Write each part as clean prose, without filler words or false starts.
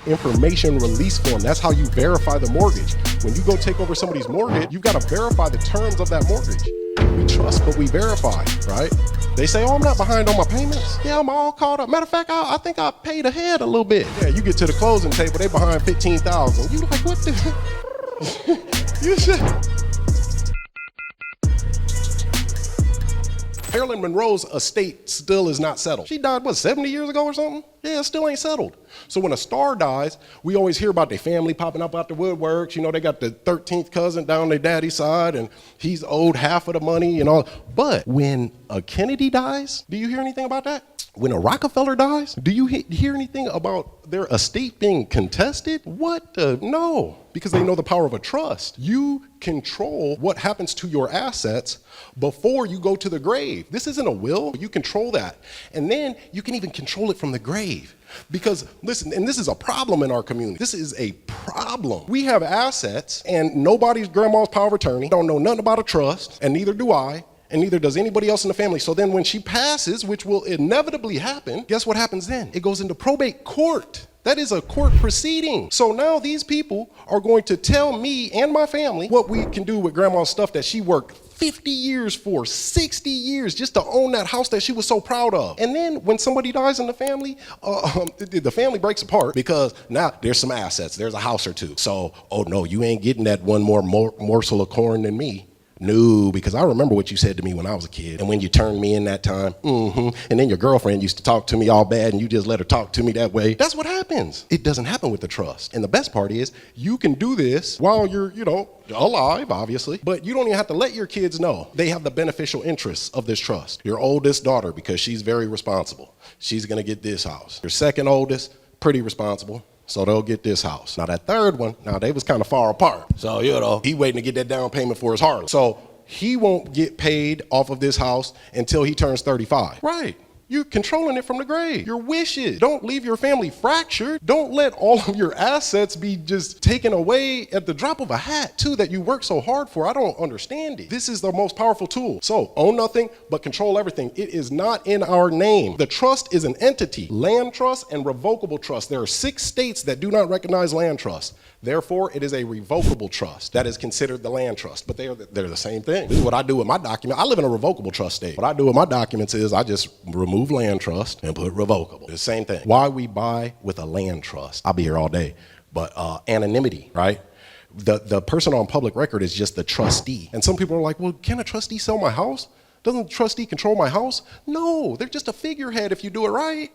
information release form. That's how you verify the mortgage. When you go take over somebody's mortgage, you've got to verify the terms of that mortgage. We trust, but we verify, right? They say, oh, I'm not behind on my payments. Yeah, I'm all caught up. Matter of fact, I think I paid ahead a little bit. Yeah, you get to the closing table, they behind 15,000. You like, what the? You should. Marilyn Monroe's estate still is not settled. She died, what, 70 years ago or something? Yeah, it still ain't settled. So when a star dies, we always hear about their family popping up out the woodworks. You know, they got the 13th cousin down their daddy's side, and he's owed half of the money and all. But when a Kennedy dies, do you hear anything about that? When a Rockefeller dies, do you hear anything about their estate being contested? What? No, because they know the power of a trust. You control what happens to your assets before you go to the grave. This isn't a will. You control that. And then you can even control it from the grave. Because listen, and this is a problem in our community. This is a problem. We have assets and nobody's grandma's power of attorney, don't know nothing about a trust, and neither do I. And neither does anybody else in the family. So then when she passes, which will inevitably happen, guess what happens then? It goes into probate court. That is a court proceeding. So now these people are going to tell me and my family what we can do with grandma's stuff that she worked 50 years for, 60 years just to own that house that she was so proud of. And then when somebody dies in the family, the family breaks apart because now there's some assets. There's a house or two. So, oh no, you ain't getting that one more morsel of corn than me. No, because I remember what you said to me when I was a kid. And when you turned me in that time, and then your girlfriend used to talk to me all bad and you just let her talk to me that way. That's what happens. It doesn't happen with the trust. And the best part is you can do this while you're, alive, obviously, but you don't even have to let your kids know they have the beneficial interests of this trust. Your oldest daughter, because she's very responsible, she's going to get this house. Your second oldest, pretty responsible. So they'll get this house. Now that third one, they was kind of far apart. So, he waiting to get that down payment for his Harley. So he won't get paid off of this house until he turns 35. Right. You're controlling it from the grave. Your wishes. Don't leave your family fractured. Don't let all of your assets be just taken away at the drop of a hat, too, that you work so hard for. I don't understand it. This is the most powerful tool. So own nothing, but control everything. It is not in our name. The trust is an entity. Land trust and revocable trust. There are 6 states that do not recognize land trust. Therefore, it is a revocable trust that is considered the land trust, but they're the same thing. This is what I do with my document. I live in a revocable trust state. What I do with my documents is I just remove land trust and put revocable. The same thing. Why we buy with a land trust? I'll be here all day, but anonymity, right? The person on public record is just the trustee. And some people are like, well, can a trustee sell my house? Doesn't the trustee control my house? No, they're just a figurehead if you do it right.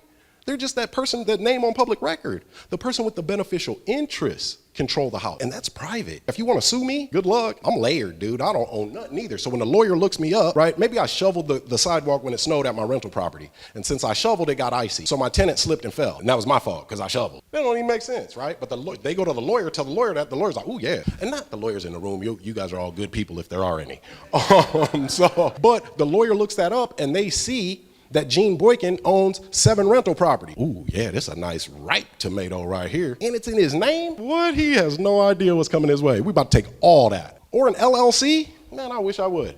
They're just that person, that name on public record. The person with the beneficial interests control the house. And that's private. If you want to sue me, good luck. I'm layered, dude. I don't own nothing either. So when the lawyer looks me up, right, maybe I shoveled the sidewalk when it snowed at my rental property. And since I shoveled, it got icy. So my tenant slipped and fell. And that was my fault because I shoveled. That don't even make sense, right? But they go to the lawyer, tell the lawyer that. The lawyer's like, oh, yeah. And not the lawyers in the room. You guys are all good people if there are any. But the lawyer looks that up and they see that Gene Boykin owns 7 rental properties. Ooh, yeah, this is a nice ripe tomato right here. And it's in his name? What? He has no idea what's coming his way. We about to take all that. Or an LLC? Man, I wish I would.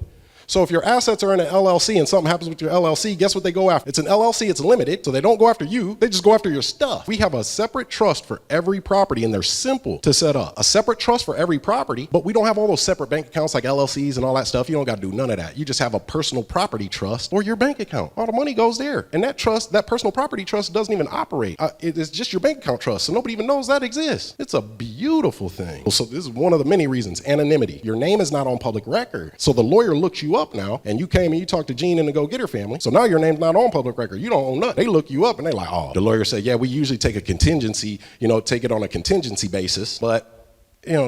So if your assets are in an LLC and something happens with your LLC, guess what they go after? It's an LLC, it's limited, so they don't go after you, they just go after your stuff. We have a separate trust for every property, and they're simple to set up. A separate trust for every property, but we don't have all those separate bank accounts like LLCs and all that stuff. You don't got to do none of that. You just have a personal property trust or your bank account. All the money goes there. And that trust, that personal property trust doesn't even operate. It's just your bank account trust, so nobody even knows that exists. It's a beautiful thing. So this is one of the many reasons, anonymity. Your name is not on public record. So the lawyer looks you up now, and you came and you talked to Gene and the Go-Getter family. So now your name's not on public record. You don't own nothing. They look you up and they're like, oh, the lawyer said, yeah, we usually take a contingency, take it on a contingency basis, but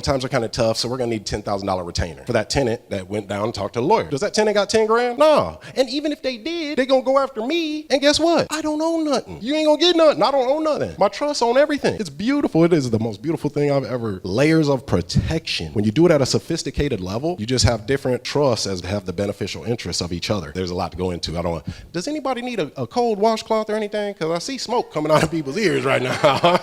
times are kind of tough, so we're gonna need $10,000 retainer for that tenant that went down and talked to the lawyer. Does that tenant got 10 grand? No. And even if they did, they gonna go after me, and guess what? I don't own nothing. You ain't gonna get nothing. I don't own nothing. My trust own everything. It's beautiful. It is the most beautiful thing I've ever. Layers of protection. When you do it at a sophisticated level, you just have different trusts as have the beneficial interests of each other. There's a lot to go into. Does anybody need a cold washcloth or anything? Because I see smoke coming out of people's ears right now.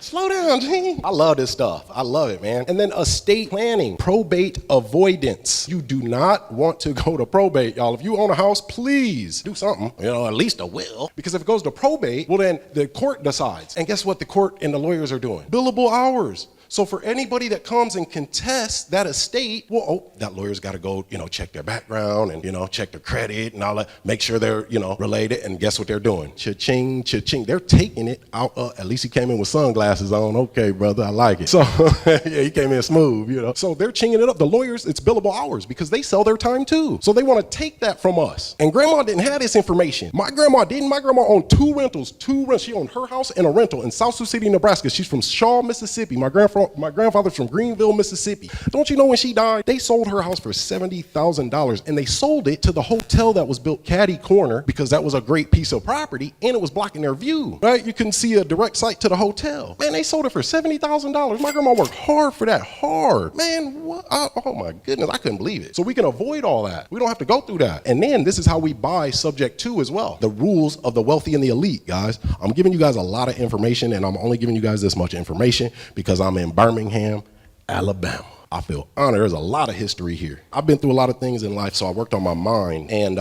Slow down, Gene. I love this stuff. I love it. it, man. And then estate planning, probate avoidance. You do not want to go to probate, y'all. If you own a house, please do something, at least a will. Because if it goes to probate, well, then the court decides. And guess what the court and the lawyers are doing? Billable hours. So for anybody that comes and contests that estate, well, that lawyer's got to go, check their background and, check their credit and all that, make sure they're, related. And guess what they're doing? Cha-ching, cha-ching. They're taking it out. At least he came in with sunglasses on. Okay, brother, I like it. So yeah, he came in smooth, So they're chinging it up. The lawyers, it's billable hours because they sell their time too. So they want to take that from us. And grandma didn't have this information. My grandma didn't. My grandma owned two rentals. She owned her house and a rental in South Sioux City, Nebraska. She's from Shaw, Mississippi. My grandfather's from Greenville, Mississippi. Don't you know when she died, they sold her house for $70,000 and they sold it to the hotel that was built Caddy Corner because that was a great piece of property and it was blocking their view, right? You couldn't see a direct sight to the hotel. Man, they sold it for $70,000. My grandma worked hard for that, hard. Man, what? Oh my goodness, I couldn't believe it. So we can avoid all that. We don't have to go through that. And then this is how we buy subject to as well. The rules of the wealthy and the elite, guys. I'm giving you guys a lot of information and I'm only giving you guys this much information because I'm in Birmingham, Alabama. I feel honored. There's a lot of history here. I've been through a lot of things in life, so I worked on my mind. And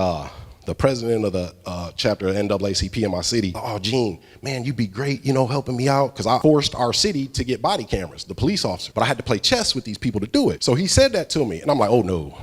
the president of the chapter of NAACP in my city, oh, Gene, man, you'd be great, helping me out. Because I forced our city to get body cameras, the police officer. But I had to play chess with these people to do it. So he said that to me. And I'm like, oh, no.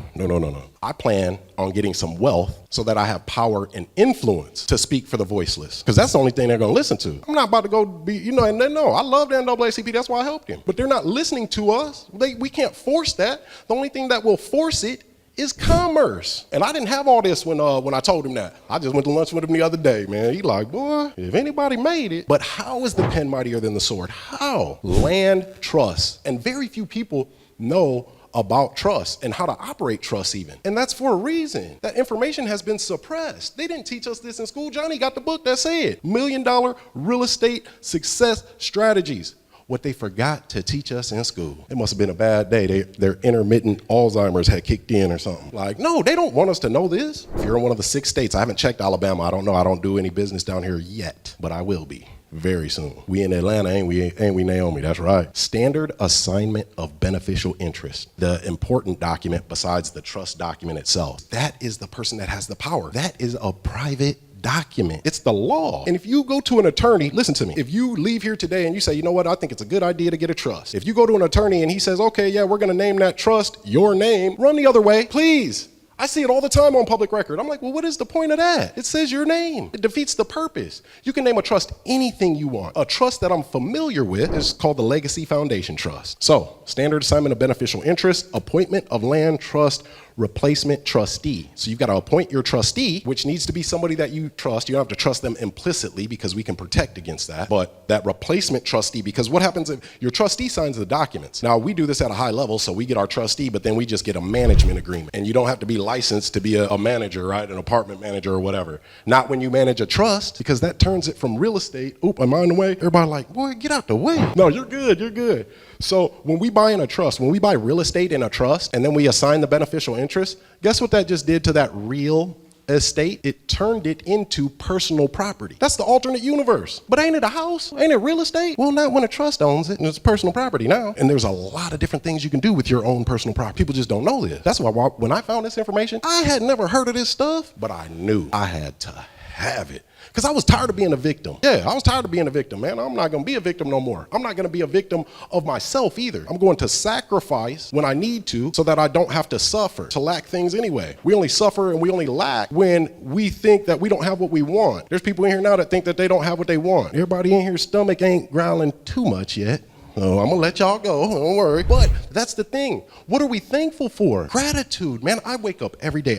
I plan on getting some wealth so that I have power and influence to speak for the voiceless. Because that's the only thing they're going to listen to. I'm not about to go be, and they know. I love the NAACP. That's why I helped him. But they're not listening to us. We can't force that. The only thing that will force it is commerce. And I didn't have all this when I told him that. I just went to lunch with him the other day, man. He like, boy, if anybody made it. But how is the pen mightier than the sword? How? Land trust. And very few people know about trust and how to operate trust even. And that's for a reason. That information has been suppressed. They didn't teach us this in school. Johnny got the book that said $1 million real estate success strategies. What they forgot to teach us in school. It must have been a bad day. Their intermittent Alzheimer's had kicked in or something. Like, no, they don't want us to know this. If you're in one of the 6 states, I haven't checked Alabama. I don't know. I don't do any business down here yet, but I will be very soon. We in Atlanta, ain't we, Naomi? That's right. Standard assignment of beneficial interest. The important document besides the trust document itself. That is the person that has the power. That is a private document. It's the law. And if you go to an attorney, listen to me, if you leave here today and you say, you know what, I think it's a good idea to get a trust. If you go to an attorney and he says, okay, yeah, we're going to name that trust your name, run the other way, please. I see it all the time on public record. I'm like, well, what is the point of that? It says your name. It defeats the purpose. You can name a trust anything you want. A trust that I'm familiar with is called the Legacy Foundation Trust. So, standard assignment of beneficial interest, appointment of land trust, replacement trustee. So you've got to appoint your trustee, which needs to be somebody that you trust. You don't have to trust them implicitly because we can protect against that. But that replacement trustee, because what happens if your trustee signs the documents? Now, we do this at a high level, so we get our trustee, but then we just get a management agreement. And you don't have to be licensed to be a manager, right? An apartment manager or whatever. Not when you manage a trust, because that turns it from real estate. Oop, am I in the way? Everybody like, boy, get out the way. No, you're good, you're good. So when we buy in a trust, when we buy real estate in a trust, and then we assign the beneficial interest, guess what that just did to that real estate? It turned it into personal property. That's the alternate universe. But ain't it a house? Ain't it real estate? Well, not when a trust owns it, and it's personal property now. And there's a lot of different things you can do with your own personal property. People just don't know this. That's why when I found this information, I had never heard of this stuff, but I knew I had to have it. Because I was tired of being a victim. Yeah, I was tired of being a victim, man. I'm not going to be a victim no more. I'm not going to be a victim of myself either. I'm going to sacrifice when I need to so that I don't have to suffer, to lack things anyway. We only suffer and we only lack when we think that we don't have what we want. There's people in here now that think that they don't have what they want. Everybody in here's stomach ain't growling too much yet. Oh, I'm going to let y'all go. Don't worry. But that's the thing. What are we thankful for? Gratitude. Man, I wake up every day.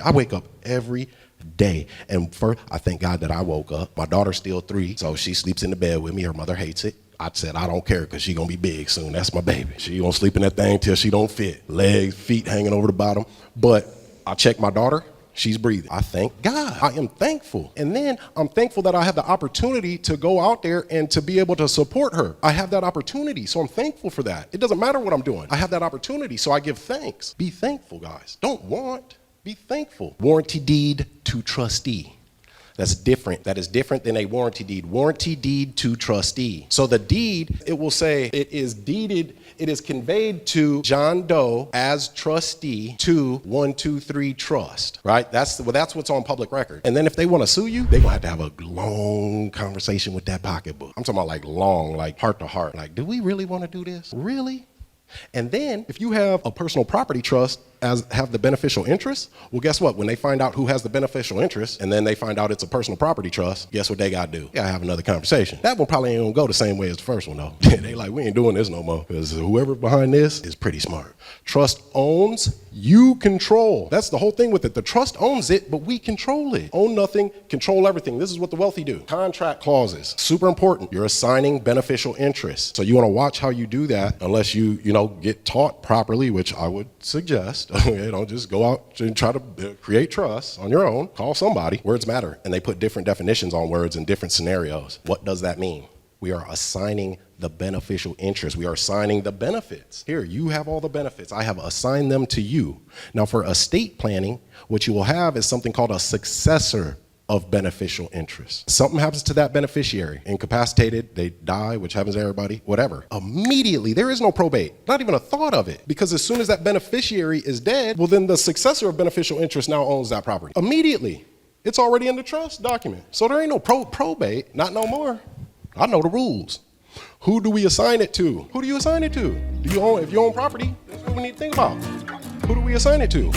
And first, I thank God that I woke up. My daughter's still 3, so she sleeps in the bed with me. Her mother hates it. I said, I don't care because she's going to be big soon. That's my baby. She going to sleep in that thing till she don't fit. Legs, feet hanging over the bottom. But I check my daughter. She's breathing. I thank God. I am thankful. And then I'm thankful that I have the opportunity to go out there and to be able to support her. I have that opportunity, so I'm thankful for that. It doesn't matter what I'm doing. I have that opportunity, so I give thanks. Be thankful, guys. Don't want. Be thankful. Warranty deed to trustee. That's different. That is different than a warranty deed. Warranty deed to trustee. So the deed, it will say it is deeded, it is conveyed to John Doe as trustee to 123 Trust, right? That's what's on public record. And then if they want to sue you, they're going to have a long conversation with that pocketbook. I'm talking about like long, like heart to heart. Like, do we really want to do this? Really? And then if you have a personal property trust have the beneficial interest, well, guess what? When they find out who has the beneficial interest and then they find out it's a personal property trust, guess what they got to do? They got to have another conversation. That one probably ain't going to go the same way as the first one, though. They like, we ain't doing this no more because whoever behind this is pretty smart. Trust owns, you control. That's the whole thing with it. The trust owns it, but we control it. Own nothing, control everything. This is what the wealthy do. Contract clauses, super important. You're assigning beneficial interest. So you want to watch how you do that unless you get taught properly, which I would suggest. Don't just go out and try to create trust on your own. Call somebody. Words matter. And they put different definitions on words in different scenarios. What does that mean? We are assigning the beneficial interest. We are assigning the benefits. Here, you have all the benefits. I have assigned them to you. Now, for estate planning, what you will have is something called a successor of beneficial interest. Something happens to that beneficiary, incapacitated, they die, which happens to everybody, whatever. Immediately, there is no probate, not even a thought of it, because as soon as that beneficiary is dead, well, then the successor of beneficial interest now owns that property. Immediately, it's already in the trust document. So there ain't no probate, not no more. I know the rules. Who do we assign it to? Who do you assign it to? If you own property, that's what we need to think about. Who do we assign it to?